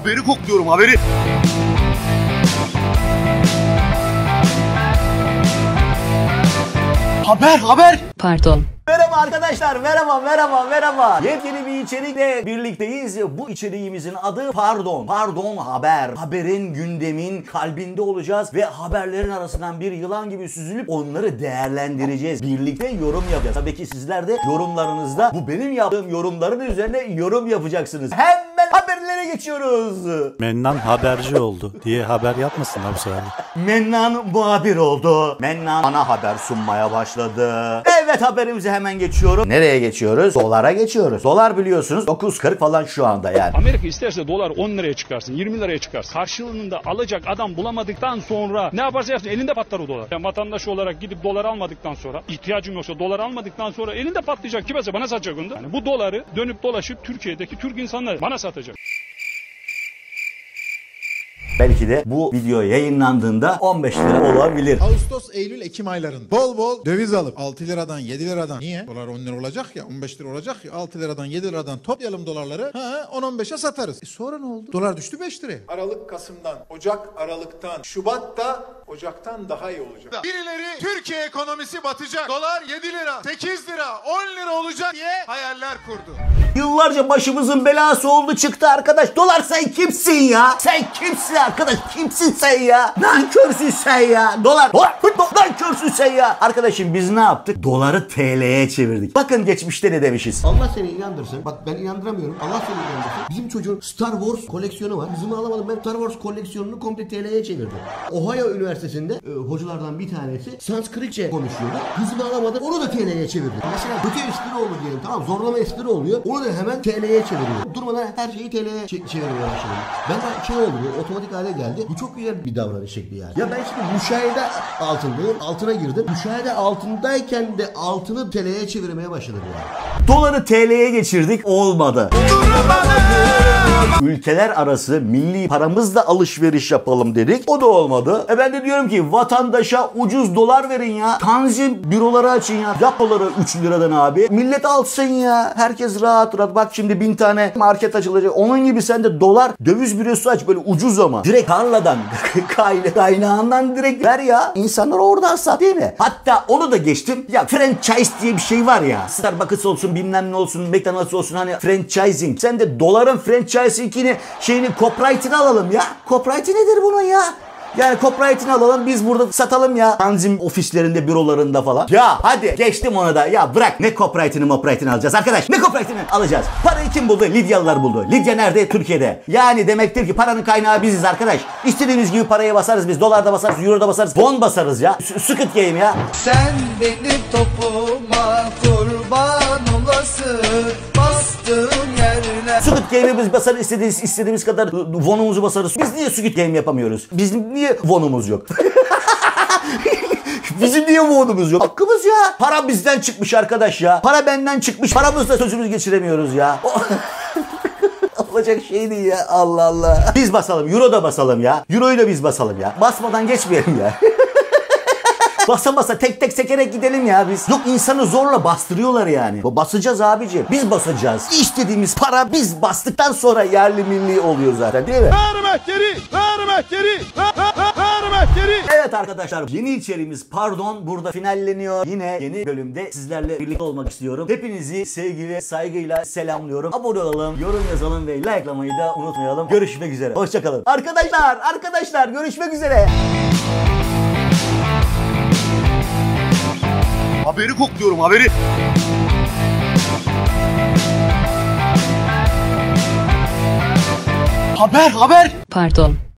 Haberi kokluyorum, haberi. Haber. Pardon. Merhaba arkadaşlar, merhaba. Yepyeni bir içerikle birlikteyiz. Bu içeriğimizin adı Pardon Haber. Haberin, gündemin kalbinde olacağız ve haberlerin arasından bir yılan gibi süzülüp onları değerlendireceğiz. Birlikte yorum yapacağız. Tabii ki sizler de yorumlarınızda bu benim yaptığım yorumların üzerine yorum yapacaksınız. Hemen haberlere geçiyoruz. Mennan haberci oldu diye haber yapmasınlar bu sefer. Mennan muhabir oldu. Mennan ana haber sunmaya başladı. Evet, haberimize hemen geçiyorum. Nereye geçiyoruz? Dolara geçiyoruz. Dolar biliyorsunuz 9.40 falan şu anda yani. Amerika isterse dolar 10 liraya çıkarsın, 20 liraya çıkarsın. Karşılığında alacak adam bulamadıktan sonra ne yaparsa yapsın elinde patlar o dolar. Yani vatandaş olarak gidip dolar almadıktan sonra, ihtiyacım yoksa dolar almadıktan sonra elinde patlayacak. Kimse bana satacak onu da. Yani bu doları dönüp dolaşıp Türkiye'deki Türk insanlar bana satacak. Belki de bu video yayınlandığında 15 lira olabilir. Ağustos, Eylül, Ekim aylarında bol bol döviz alıp 6 liradan 7 liradan, niye? Dolar 10 lira olacak ya, 15 lira olacak ya, 6 liradan 7 liradan toplayalım dolarları, 10-15'e satarız. Sonra ne oldu? Dolar düştü 5 liraya. Aralık Kasım'dan, Ocak Aralık'tan, Şubat da Ocak'tan daha iyi olacak. Birileri Türkiye ekonomisi batacak, dolar 7 lira, 8 lira, 10 lira olacak diye hayaller kurdu. Yıllarca başımızın belası oldu çıktı arkadaş. Dolar, sen kimsin ya? Sen kimsin arkadaş? Kimsin sen ya? Nankörsün sen ya. Dolar nankörsün sen ya. Arkadaşım biz ne yaptık? Doları TL'ye çevirdik. Bakın geçmişte ne demişiz? Allah seni inandırsın. Bak ben inandıramıyorum. Allah seni inandırsın. Bizim çocuğun Star Wars koleksiyonu var. Bizim alamadım. Ben Star Wars koleksiyonunu komple TL'ye çevirdim. Ohio Üniversitesi'nde hocalardan bir tanesi Sanskritçe konuşuyordu. Kızımı alamadım. Onu da TL'ye çevirdim. Mesela kötü espri olur diyelim. Tamam, zorlama espri oluyor. Onu da hemen TL'ye çeviriyor. Durmadan her şeyi TL'ye çevirmeye başladım. Ben de şey oldu, bu otomatik hale geldi. Bu çok güzel bir davranış şekli yani. Ya ben şimdi müşahede altındayım. Altına girdim. Müşahede altındayken de altını TL'ye çevirmeye başladım yani. Doları TL'ye geçirdik, olmadı. Ülkeler arası milli paramızla alışveriş yapalım dedik. O da olmadı. Ben de diyorum ki vatandaşa ucuz dolar verin ya. Tanzim büroları açın ya. Yap doları 3 liradan abi. Millet alsın ya. Herkes rahat. Bak şimdi 1000 tane market açılacak. Onun gibi sen de dolar döviz bürosu aç, böyle ucuz ama. Direkt tarladan, kaynağından direkt ver ya. İnsanlar oradan sat, değil mi? Hatta onu da geçtim. Ya franchise diye bir şey var ya. Starbucks olsun, bilmem ne olsun, McDonald's olsun, hani franchising. Sen de doların franchising'ini, copyright'ini alalım ya. Copyright nedir bunun ya? Yani copyright'ini alalım, biz burada satalım ya. Tanzim ofislerinde, bürolarında falan. Ya hadi geçtim ona da. Ya bırak, ne copyright'ini alacağız arkadaş? Ne copyright'ini alacağız? Parayı kim buldu? Lidyalılar buldu. Lidya nerede? Türkiye'de. Yani demektir ki paranın kaynağı biziz arkadaş. İstediğimiz gibi paraya basarız biz. Dolarda basarız, euroda basarız, bon basarız ya. Squid Game ya. Sen benim topuma kurban olasın, bastığım yerler. Squid Game'i biz basarız, istediğimiz kadar vonumuzu basarız. Biz niye Squid Game yapamıyoruz? Bizim niye vonumuz yok? Bizim niye vonumuz yok? Hakkımız ya. Para bizden çıkmış arkadaş ya. Para benden çıkmış. Paramızla sözümüzü geçiremiyoruz ya. Olacak şey değil ya. Allah Allah. Biz basalım. Euro da basalım ya. Euro'yu da biz basalım ya. Basmadan geçmeyelim ya. Basa tek tek sekerek gidelim ya biz. Yok, insanı zorla bastırıyorlar yani. Basacağız abici. Biz basacağız. İstediğimiz para biz bastıktan sonra yerli milli oluyor zaten, değil mi? Vermek geri. Evet arkadaşlar, yeni içeriğimiz Pardon burada finalleniyor. Yine yeni bölümde sizlerle birlikte olmak istiyorum. Hepinizi sevgi saygıyla selamlıyorum. Abone olalım, yorum yazalım ve likelamayı da unutmayalım. Görüşmek üzere. Hoşçakalın. Arkadaşlar görüşmek üzere. Haberi kokluyorum, haberi. Haber. Pardon.